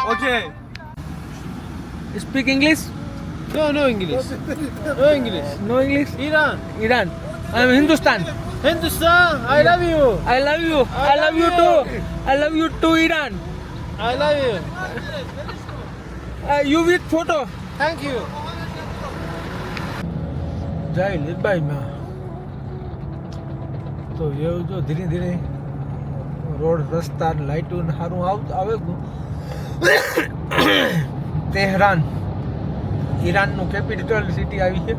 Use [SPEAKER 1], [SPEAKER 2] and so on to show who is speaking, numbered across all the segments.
[SPEAKER 1] Okay.
[SPEAKER 2] Speak English?
[SPEAKER 1] No English. No English.
[SPEAKER 2] No English?
[SPEAKER 1] Iran.
[SPEAKER 2] Iran. I'm Hindustan.
[SPEAKER 1] Hindustan. I love you.
[SPEAKER 2] I love you. I love you too. I love you too, Iran.
[SPEAKER 1] I love you.
[SPEAKER 2] You with photo.
[SPEAKER 1] Thank you.
[SPEAKER 2] જાય લીબાઈમાં તો એવું જો ધીરે ધીરે road રસ્તા લાઇટો સારું આવે તેહરાન ઈરાનનું કેપિટલ સિટી આવી છે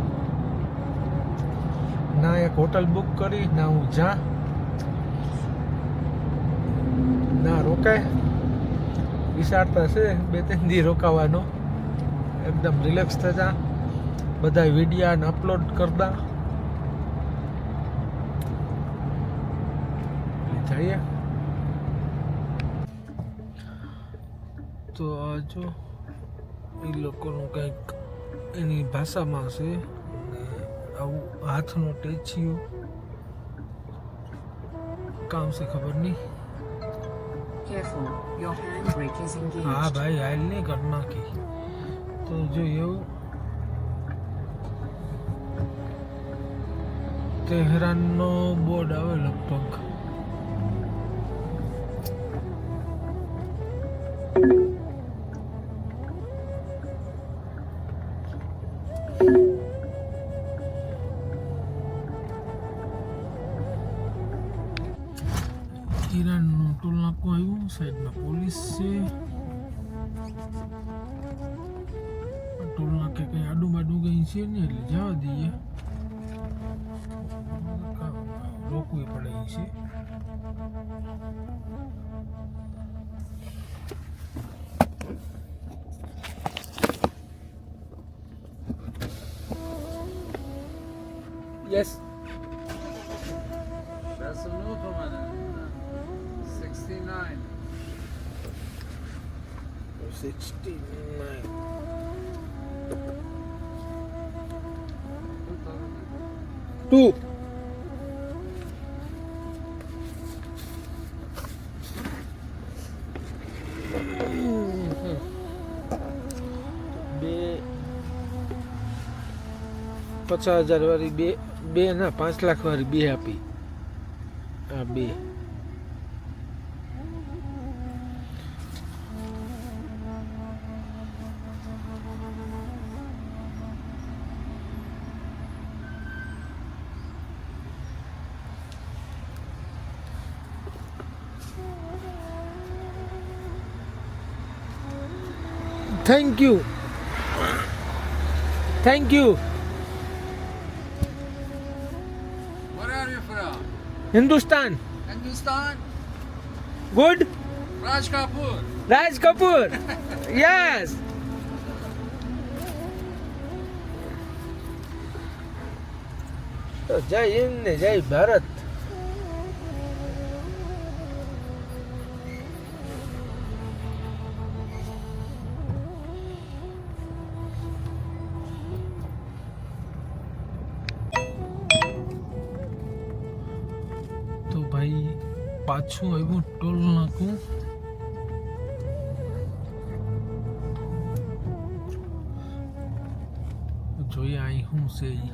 [SPEAKER 2] ના એક હોટલ બુક કરી ના હું જા ના રોકાય વિચારતા છે 2-3 દી રોકાવાનો એકદમ રિલેક્સ થતા બધા વિડીયા અપલોડ કરતા જઈએ તો આ જો એ લોકોનું કંઈક એની ભાષામાં છે આવું હાથનો ટેચિયું કામ છે ખબર નહીં હા ભાઈ હાલ નહીં કરી નાખી તો જો એવું તેહરાનનો બોર્ડ આવે લગભગ ઈરાનનું ટોલ નાકું આવ્યું સાઈડમાં પોલીસ છે ટોલ નાકે કંઈ આડું બાડું કંઈ છે નહીં એટલે જવા દઈએ રોકવું પડે છે yes
[SPEAKER 1] That's a new one. 69.
[SPEAKER 2] 69 2 50,000 વાળી બે ના 5 લાખ વાળી બે આપી આ બે Thank you. Thank you.
[SPEAKER 1] Where are you from?
[SPEAKER 2] Hindustan.
[SPEAKER 1] Hindustan?
[SPEAKER 2] Good?
[SPEAKER 1] Raj Kapoor.
[SPEAKER 2] Raj Kapoor. Yes. તો જય હિન્દ ને જય ભારત તો ભાઈ પાછું આવ્યું ટોલ નાકું જોઈએ અહીં શું છે ઈ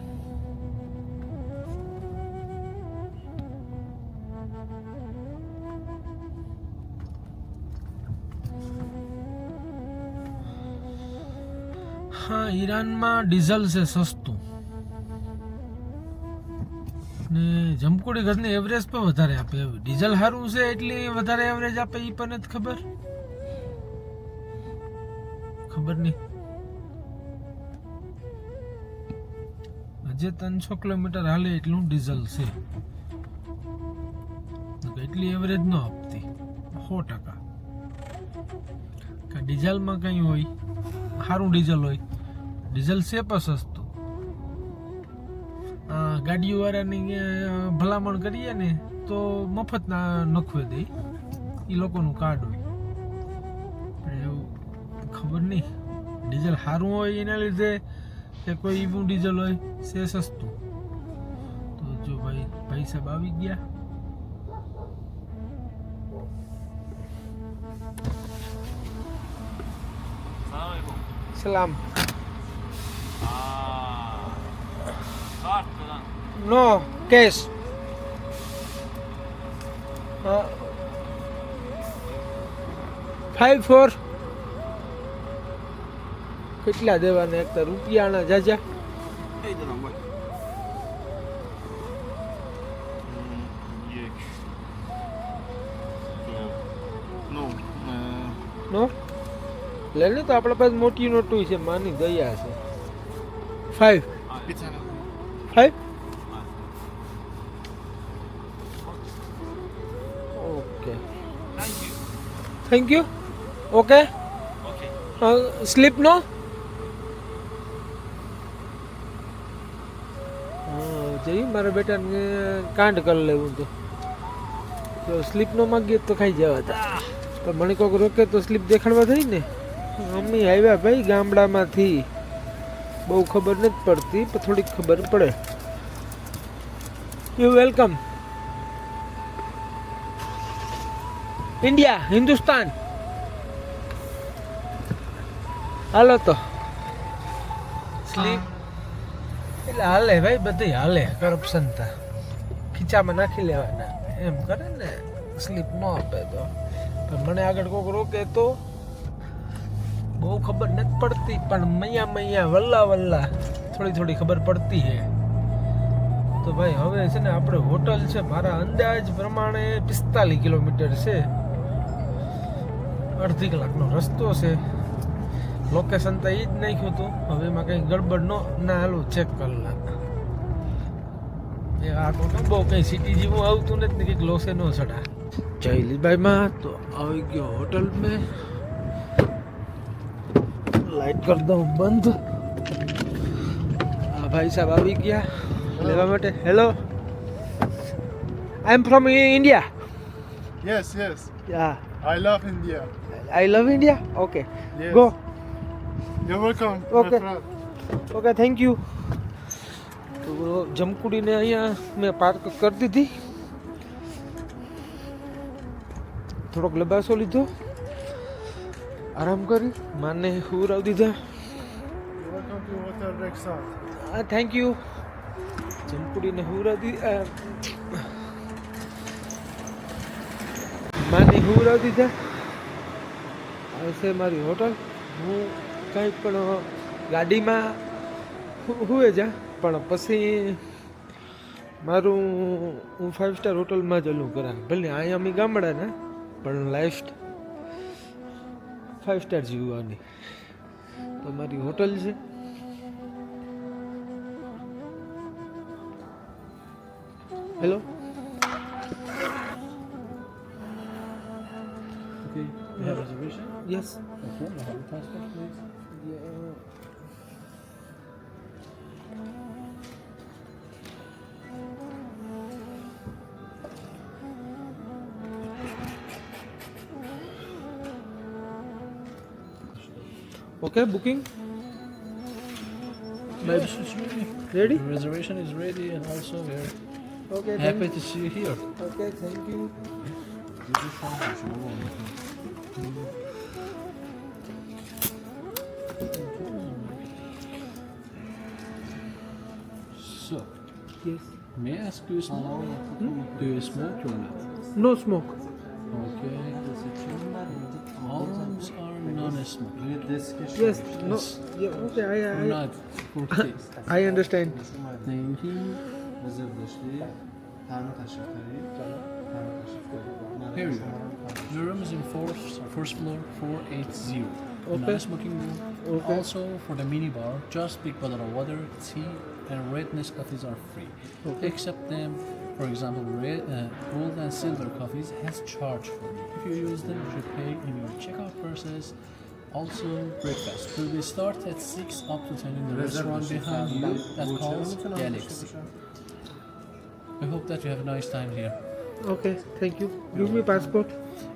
[SPEAKER 2] હા ઈરાનમાં ડીઝલ છે સસ્તું ને જમકુડી ઘરની એવરેજ પણ વધારે આપે ડીઝલ સારું છે એટલી વધારે એવરેજ આપે એ પણ નથી ખબર નહીં હજે 300 કિલોમીટર હાલે એટલું ડીઝલ છે એટલી એવરેજ ન આપતી 100% કે ડીઝલમાં કંઈ હોય સારું ડીઝલ હોય ડીઝલ છે પણ સસ્તું ગાડીઓ વાળાની ભલામણ કરીએ ને તો મફત ના નખવે દે એ લોકોનું કાર્ડ હોય પણ એવું ખબર નહીં ડીઝલ સારું હોય એના લીધે કે કોઈ એવું ડીઝલ હોય છે સસ્તું તો જો ભાઈ પૈસા આવી ગયા Salam.
[SPEAKER 1] Kart falan.
[SPEAKER 2] No, cash. 5-4. કેટલા દેવાના એક તો રૂપિયાના જાજા
[SPEAKER 3] Hey de lan bak. Yek. No.
[SPEAKER 2] નો લઈને તો આપણા પાસે મોટી નોટું છે માની દયા છે 5
[SPEAKER 3] Bir tane.
[SPEAKER 2] 5 okay thank you okay sleep નો જઈ મારા બેટાને કાંડ કરી લેવું તો સ્લીપ નો માગીએ તો ખાઈ જવા હતા પણ મને કોઈક રોકે તો સ્લીપ દેખાડવા થઈ ને મમ્મી આવ્યા ભાઈ ગામડામાંથી બહુ ખબર નથી પડતી પણ થોડીક ખબર પડે યુ વેલકમ ઇન્ડિયા હિન્દુસ્તાન હાલો તો સ્લીપ એટલે હાલે ભાઈ બધી હાલે કરપ્શન તા ખીચામાં નાખી લેવાના એમ કરે ને સ્લીપ ન આપે તો પણ મને આગળ કોઈક રોકે તો બહુ ખબર નથી પડતી પણ મૈયા વલ્લા વલ્લા થોડી થોડી ખબર પડતી હે તો ભાઈ હવે છે ને આપણે હોટલ છે મારા અંદાજ પ્રમાણે 45 કિલોમીટર છે અડધી કલાકનો રસ્તો છે લોકેશન તો એ જ નાખ્યું હતું હવે એમાં કંઈ ગડબડ ના હાલું ચેક કરી લા એ આ તો બહુ કંઈ સિટી જેવું આવતું નથી ને કંઈક લોસે ન ચડા જયલીભાઈમાં તો આવી ગયો હોટલ મેં લાઈટ કરી દઉં બંધ આ ભાઈ સાહેબ આવી ગયા લેવા માટે hello I am from India
[SPEAKER 3] Yes, yes.
[SPEAKER 2] Yeah
[SPEAKER 3] I love India.
[SPEAKER 2] I love India okay
[SPEAKER 3] Yes.
[SPEAKER 2] Go
[SPEAKER 3] You're welcome,
[SPEAKER 2] Okay.
[SPEAKER 3] my friend.
[SPEAKER 2] Okay thank you તો જમકુડીને અહીંયા મેં પાર્ક કરી દીધી થોડોક લબાસો લીધો આરામ કરી માને હુરાવી દીધા
[SPEAKER 3] You're welcome to Hotel Rexall.
[SPEAKER 2] હા થેન્ક યુ જમકુડીને હુરાવી માને હુરાવી દીધા આ છે મારી હોટલ હું કંઈ પણ ગાડીમાં હુએ જા પણ પછી મારું હું 5 સ્ટાર હોટલમાં જ ઓલું કરા ભલે અહીંયા અમે ગામડાના પણ લાઈફ 5 સ્ટાર જીવવાની તો મારી હોટલ છે hello
[SPEAKER 1] Okay. You have reservation?
[SPEAKER 2] Yes
[SPEAKER 1] Okay. I have a passport, please.
[SPEAKER 2] Okay booking
[SPEAKER 1] Yes, it's ready.
[SPEAKER 2] Ready
[SPEAKER 1] The reservation is ready, and also we're
[SPEAKER 2] okay
[SPEAKER 1] happy to see you here.
[SPEAKER 2] Okay thank you
[SPEAKER 1] So,
[SPEAKER 2] yes
[SPEAKER 1] may I ask you something? Do you smoke or not?
[SPEAKER 2] No smoke
[SPEAKER 1] Okay. All rooms are non-smoking.
[SPEAKER 2] Yes no okay I
[SPEAKER 1] Not for kids.
[SPEAKER 2] I understand
[SPEAKER 1] Thank you. Here you go. The room is in first floor 480.
[SPEAKER 2] Okay.
[SPEAKER 1] Non-smoking room.
[SPEAKER 2] Okay.
[SPEAKER 1] Also for the mini bar, just big bottle of water, tea, and red Nescafes are free.
[SPEAKER 2] Okay.
[SPEAKER 1] Except them, for example, gold and silver coffees has charge for you. If you use them, you should pay in your checkout process. Also, breakfast will be start at 6 up to 10 in the restaurant behind you that calls Galaxy. I hope that you have a nice time here.
[SPEAKER 2] Okay thank you give me passport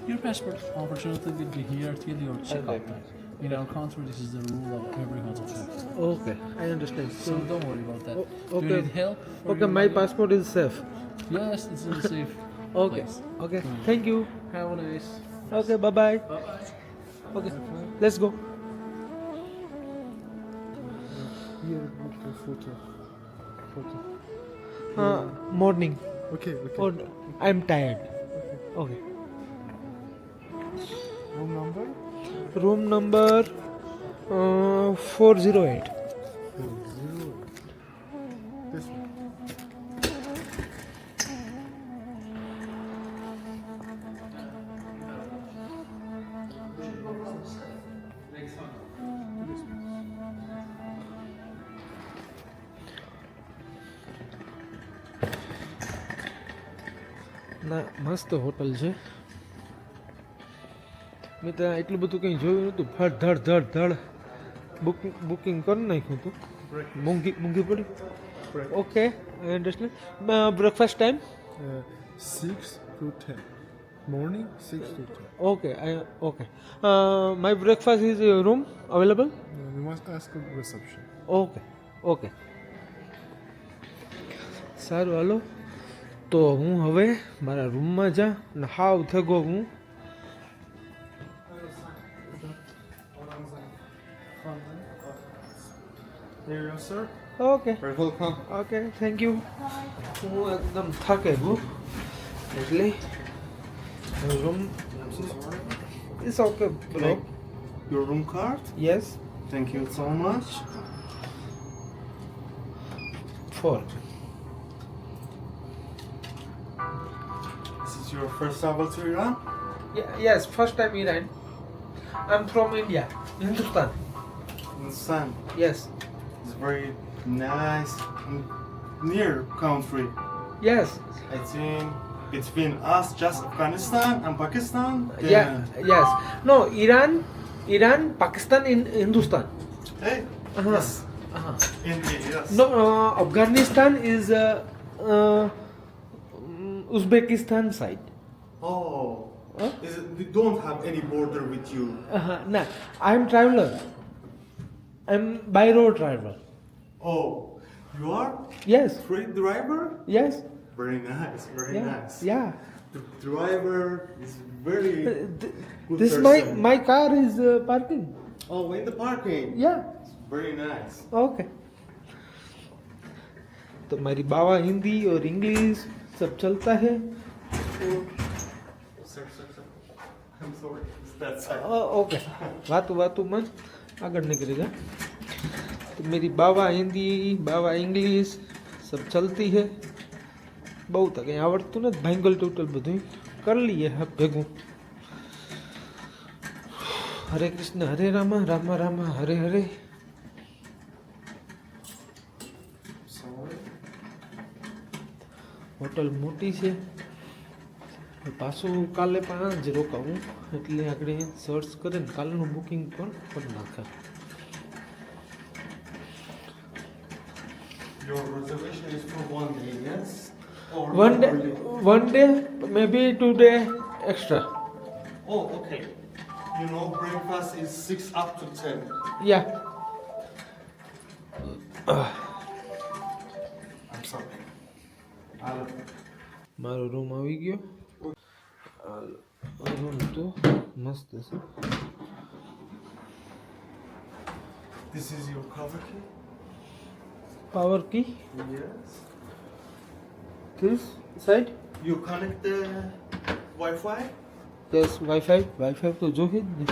[SPEAKER 1] Your passport unfortunately will be here till your checkout time. In our country, this is the rule of every hotel check.
[SPEAKER 2] Okay I understand
[SPEAKER 1] So don't worry about that. Do
[SPEAKER 2] okay.
[SPEAKER 1] you need help? for
[SPEAKER 2] okay
[SPEAKER 1] your
[SPEAKER 2] my
[SPEAKER 1] luggage?
[SPEAKER 2] Passport is safe
[SPEAKER 1] Yes, it's in a safe
[SPEAKER 2] okay
[SPEAKER 1] place.
[SPEAKER 2] Okay thank you
[SPEAKER 1] Have a nice.
[SPEAKER 2] Okay bye bye
[SPEAKER 1] Bye bye.
[SPEAKER 2] Okay let's go
[SPEAKER 3] Here, look the photo. Photo.
[SPEAKER 2] Morning
[SPEAKER 3] Okay, okay.
[SPEAKER 2] Or I am tired okay
[SPEAKER 3] Room number?
[SPEAKER 2] Room number 408
[SPEAKER 3] 0. This one.
[SPEAKER 2] ના મસ્ત hotel છે મેં ત્યાં એટલું બધું કંઈ જોયું નહોતું ફટ ધડ ધડ ધડ બુકિંગ કરી નાખ્યું હતું મૂંઘી પડી okay I understand breakfast time
[SPEAKER 3] 6 to 10. Morning, 6 to 10.
[SPEAKER 2] Okay okay my breakfast is room available
[SPEAKER 3] We must ask the reception.
[SPEAKER 2] Okay okay સારું હાલો તો હું હવે મારા રૂમમાં જા ને હાવ થગો હું
[SPEAKER 3] Here you are, sir.
[SPEAKER 2] Okay
[SPEAKER 3] Very welcome.
[SPEAKER 2] Okay thank you હું એકદમ થાકે ગયો એટલે room it's okay bro
[SPEAKER 4] Your room card?
[SPEAKER 2] Yes
[SPEAKER 4] Thank you so much.
[SPEAKER 2] 4
[SPEAKER 4] This is your first travel to Iran?
[SPEAKER 2] Yes first time Iran I am from India Hindustan
[SPEAKER 4] Understand?
[SPEAKER 2] Yes
[SPEAKER 4] It's very nice, near country.
[SPEAKER 2] Yes
[SPEAKER 4] I think between us, just Afghanistan and Pakistan.
[SPEAKER 2] Yeah yes no Iran Pakistan Hindustan
[SPEAKER 4] Hey.
[SPEAKER 2] Uh-huh.
[SPEAKER 4] Yes. India. Yes.
[SPEAKER 2] No, Afghanistan is Uzbekistan side.
[SPEAKER 4] Oh.
[SPEAKER 2] Huh?
[SPEAKER 4] We don't have any border with you.
[SPEAKER 2] No, I'm traveler. I'm by road traveler.
[SPEAKER 4] Oh. You are
[SPEAKER 2] Yes,
[SPEAKER 4] free driver?
[SPEAKER 2] yes,
[SPEAKER 4] Very nice. Very
[SPEAKER 2] yeah,
[SPEAKER 4] nice.
[SPEAKER 2] yeah.
[SPEAKER 4] The driver is very good
[SPEAKER 2] This
[SPEAKER 4] person.
[SPEAKER 2] my car is parking.
[SPEAKER 4] Oh, in the parking.
[SPEAKER 2] Yeah,
[SPEAKER 4] Very nice.
[SPEAKER 2] okay. तो मेरी बाबा हिंदी और English सब चलता है
[SPEAKER 4] Sir. I'm sorry. It's that side.
[SPEAKER 2] Okay वातू में आगे निकलेगा तो मेरी बाबा हिंदी बाबा इंग्लिश सब चलती है बहुत કંઈ આવડતું નથી ભાંગલ ટોટલ બધું કરી લઈએ હા ભેગું હરે કૃષ્ણ હરે રામા રામા રામા હરે હરે
[SPEAKER 4] Sorry.
[SPEAKER 2] હોટલ મોટી છે પાછું કાલે પણ આ જ રોકાવું એટલે આગળ સર્ચ કરે ને કાલનું બુકિંગ પણ કરી નાખે
[SPEAKER 4] Your reservation is for 1 day, yes? Or
[SPEAKER 2] one day maybe 2 day extra
[SPEAKER 4] Oh, okay. You know, breakfast is 6 up to 10.
[SPEAKER 2] yeah
[SPEAKER 4] I'm sorry.
[SPEAKER 2] મારો રૂમ આવી ગયો રૂમ તો મસ્ત છે
[SPEAKER 4] This is your cover key?
[SPEAKER 2] Power key
[SPEAKER 4] Yes.
[SPEAKER 2] this side
[SPEAKER 4] You connect the Wi-Fi?
[SPEAKER 2] yes wifi તો જોઈએ જ ને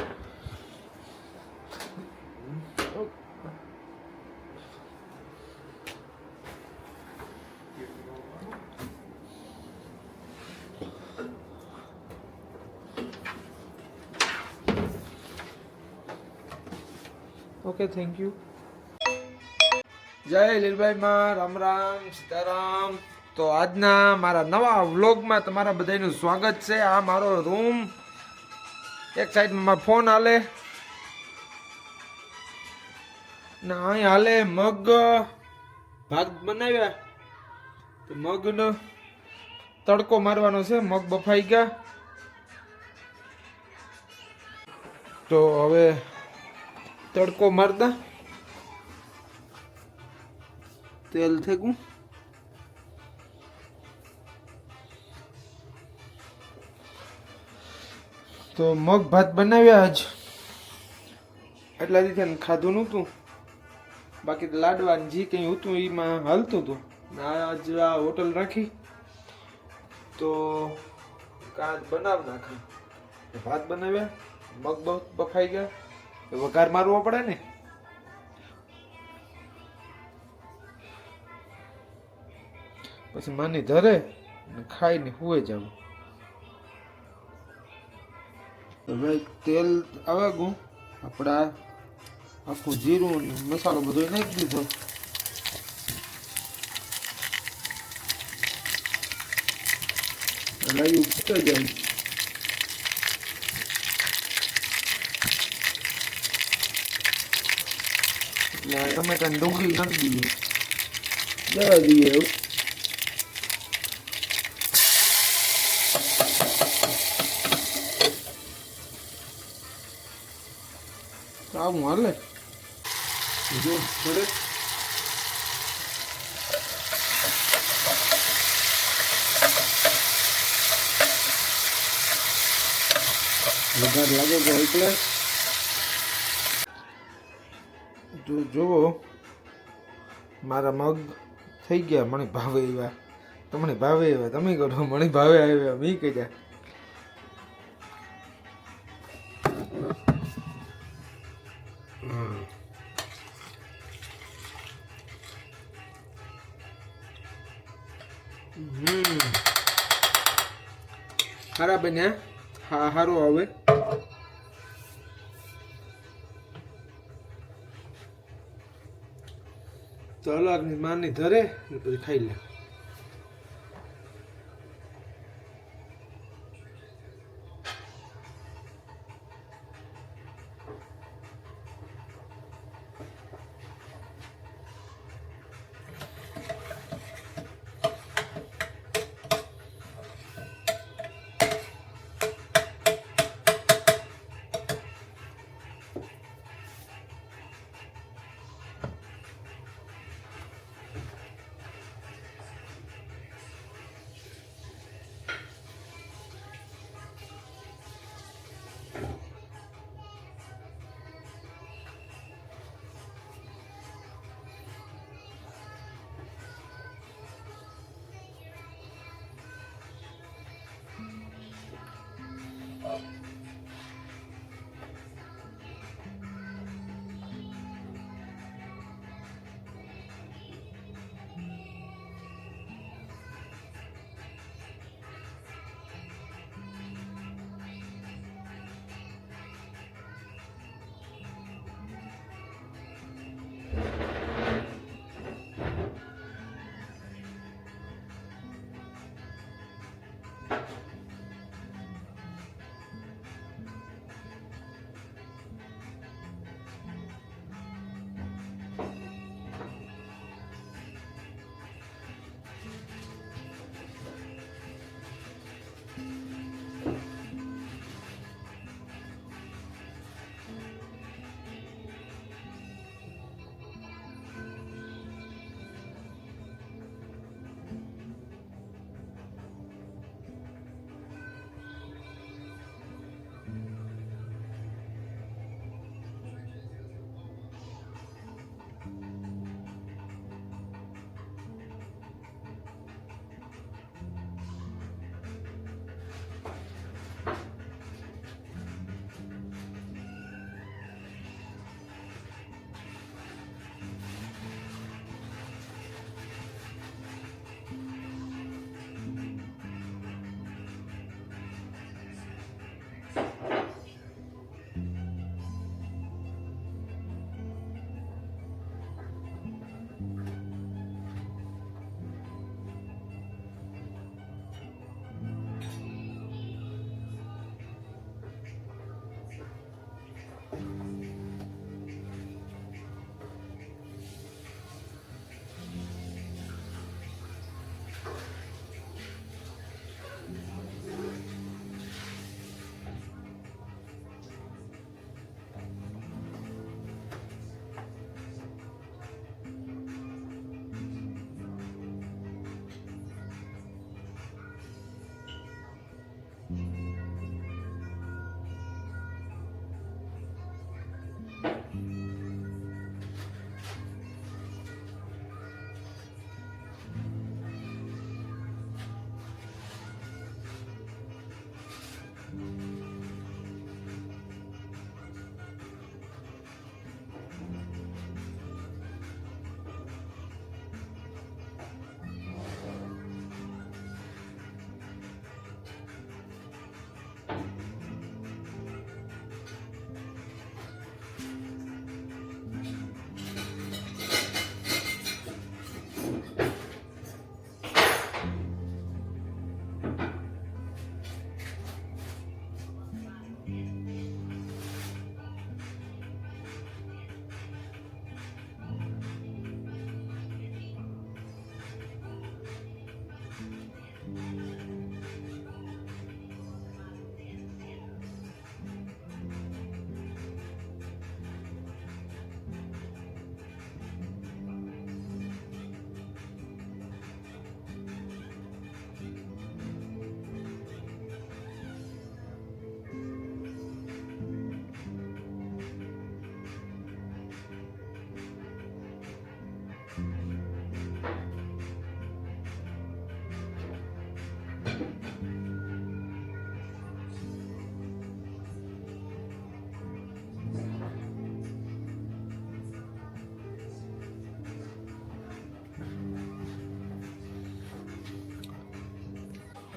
[SPEAKER 2] ઓકે થેન્ક યુ જય લીલભાઈમાં રામ રામ સીતારામ તો આજના મારા નવા વ્લોગમાં તમારા બધાનું સ્વાગત છે આ મારો રૂમ એક સાઈડમાં મારો ફોન હાલે ને અહીં હાલે મગ ભાત બનાવ્યા તો મગનો તડકો મારવાનો છે મગ બફાઈ ગયા તો હવે તડકો મારતા તેલ થેગું તો મગ ભાત બનાવ્યા જ એટલા દીધે ખાધું નહોતું બાકી તો લાડવા ને જે કંઈ હતું એમાં હાલતું હતું. આજ આ હોટલ રાખી તો કાંઈ બનાવ નાખી. ભાત બનાવ્યા, મગ બફાઈ ગયા, વઘાર મારવો પડે ને. પછી માની ધરે ને ખાઈને હુએ જવું. હવે તેલ આવે ગયું, આપણા આખું જીરું ને મસાલો બધો નાખી દીધો. લાયું ફૂટાઈ જાય. એટલે ટમેટા ને ડુંગળી નાખી દઈએ, જવા દઈએ એવું. આવું હાલે જો પડે. વઘાર લાગે છે એટલે જો જુઓ મારા મગ થઈ ગયા મને ભાવે એવા. તમને ભાવે એવા તમે કરો, મને ભાવે આવ્યા મેં કર્યા. હારા બન્યા. હા હારું આવે. ચાલો આગની માની ધરે પછી ખાઈ લે.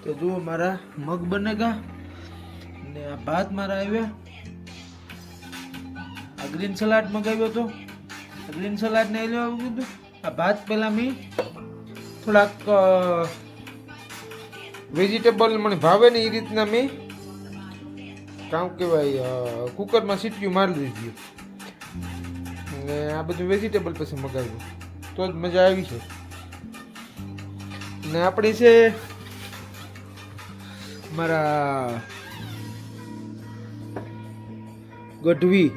[SPEAKER 2] તો જુઓ મારા મગ બનેગા ને આ ભાત મારા આવ્યા. આ ગ્રીન સલાડ મગાવ્યો તો, આ ગ્રીન સલાડ ને લેવા આવ્યું કીધું. આ ભાત પહેલા મેં થોડાક વેજીટેબલ મને ભાવે ને એ રીતના મેં કામ કહેવાય કુકરમાં સીટીયું મારી દીધી ને આ બધું વેજીટેબલ પછી મગાવ્યું તો જ મજા આવી છે. ને આપણી છે મારા ગઢવી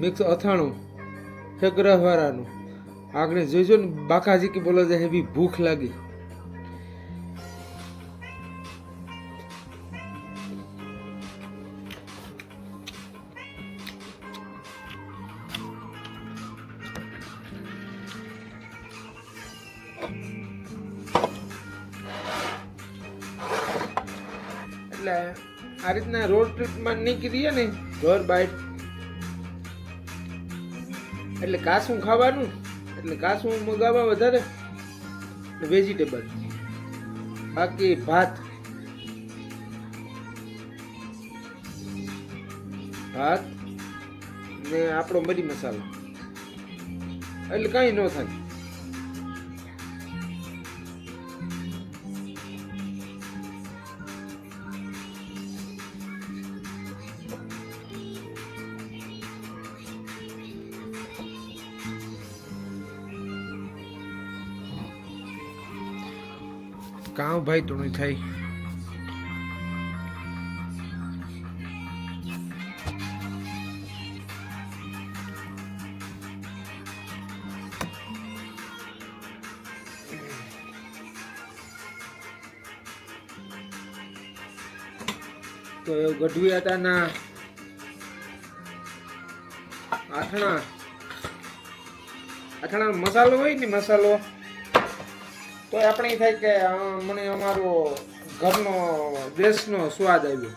[SPEAKER 2] મિક્સ અથાણું સગ્રહવાળાનું. આગળ જોઈજો ને બાકાજી કે બોલો જાય એવી ભૂખ લાગી. એટલે આ રીતના રોડ ટ્રીપમાં નીકળીએ ને ઘર બાઈટ એટલે કાસું ખાવાનું, એટલે કાસું મગાવવા વધારે વેજીટેબલ, બાકી ભાત ને આપણો મરી મસાલો એટલે કઈ ન થાય. કામ ભાઈ તો નહીં થાય. તો એ ગઢવી હતા ના આથણા મસાલો હોય ને મસાલો તો આપણે થાય કે મને અમારો ઘરનો દેશનો સ્વાદ આવ્યો.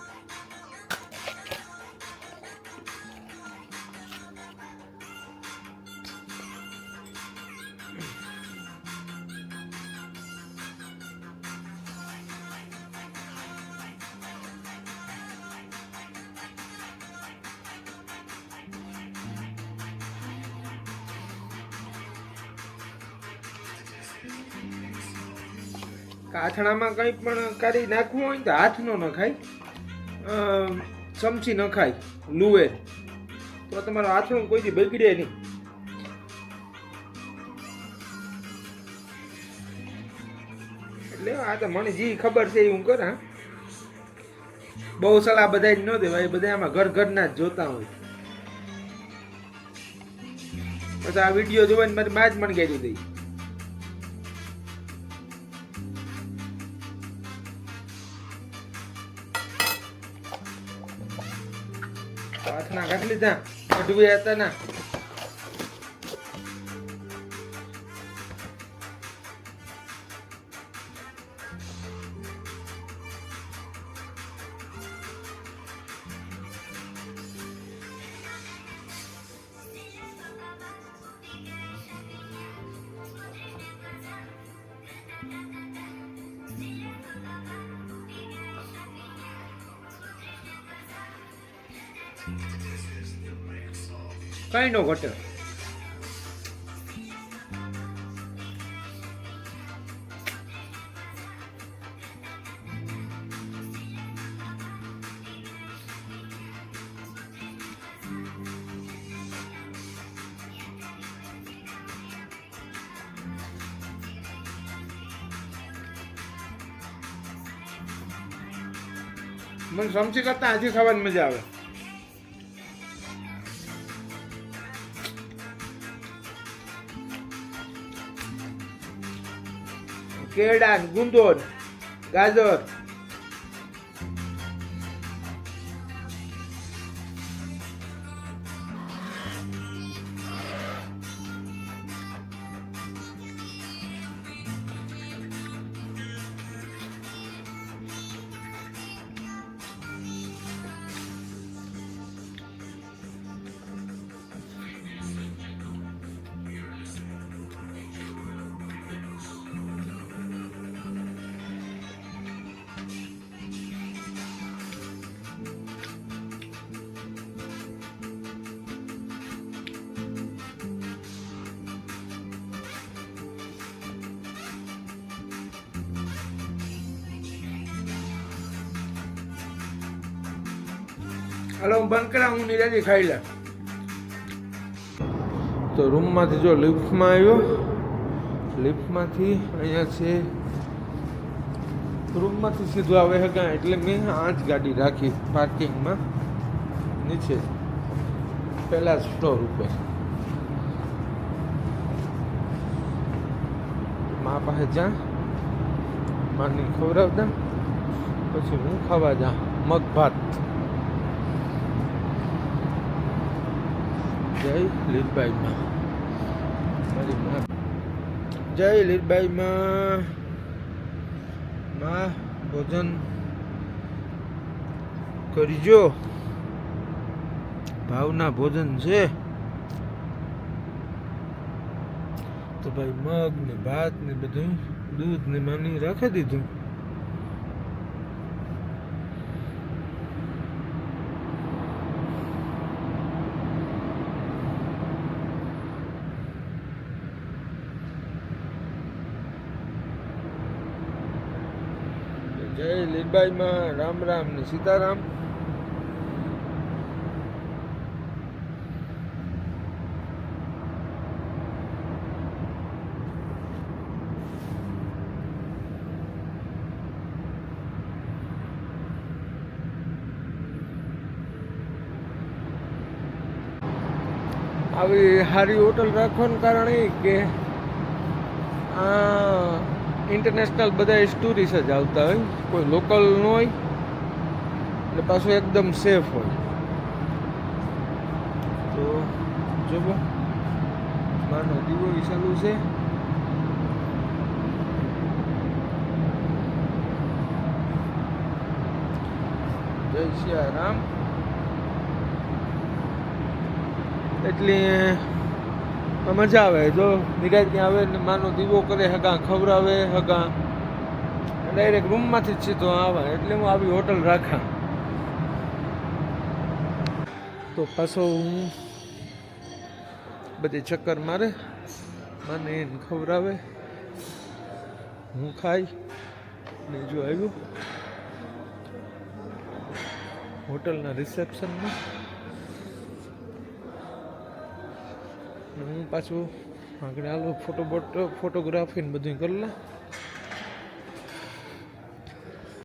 [SPEAKER 2] આથણામાં કંઈ પણ કરી નાખવું હોય તો હાથ નો નખાય, ચમચી નખાય લુવેર, તો તમારું આથણું કોઈથી બગડે નહીં. એટલે આ તો મને જે ખબર છે એ હું કર. હા, બહુ સલાહ બધા જ ન દેવાય, બધા આમાં ઘરના જ જોતા હોય. પછી આ વિડીયો જોવાની મારી માં જ મને કહી દઈ. હાથના કાઢી લીધા ગઢવી હતા ના. કઈ નો ઘટે. મને સમજી કરતા આજે ખાવાની મજા આવે. કેળા, ગુંદોર, ગાજર, હાલો હું બંધ કરા, હું નિરાજી ખાઈ લે. તો રૂમમાંથી જો લિફ્ટમાં આવ્યો, લિફ્ટમાંથી અહીંયા છે, રૂમમાંથી સીધું આવે હગા, એટલે મેં આ જ ગાડી રાખી પાર્કિંગમાં નીચે પહેલા જ ફ્લોર ઉપર. મા પાસે જા, માની ખવડાવતા, પછી હું ખાવા જા મગ ભાત. જય લીલબાઈમાં, મારી મા. જય લીલબાઈમાં. માં ભોજન કરજો, ભાવના ભોજન છે. તો ભાઈ મગ ને ભાત ને બધું દૂધ ને માની રાખી દીધું. જય લીલબાઈમાં, રામ રામ ને સીતારામ. આવી સારી હોટલ રાખવાનું કારણ એ કે આ ઇન્ટરનેશનલ બધા ટુરિસ્ટ જ આવતા હોય, કોઈ લોકલ ન હોય, એટલે પાછું એકદમ સેફ હોય. તો જુઓ માનો દીવો ચાલુ છે. જય સિયારામ. એટલી મજા આવે જો નિરાજ ત્યાં આવે ને માનો દીવો કરે, હગા ખવડાવે, હગા ડાયરેક્ટ રૂમમાંથી જ સીધો આવે, એટલે હું આવી હોટલ રાખા. તો પાછો હું બધી ચક્કર મારે, મને એને ખવડાવે, હું ખાઈ ને જો આવ્યું હોટલના રિસેપ્શનમાં. હું પાછું આગળ હાલો ફોટોગ્રાફી ને બધું કરી લે.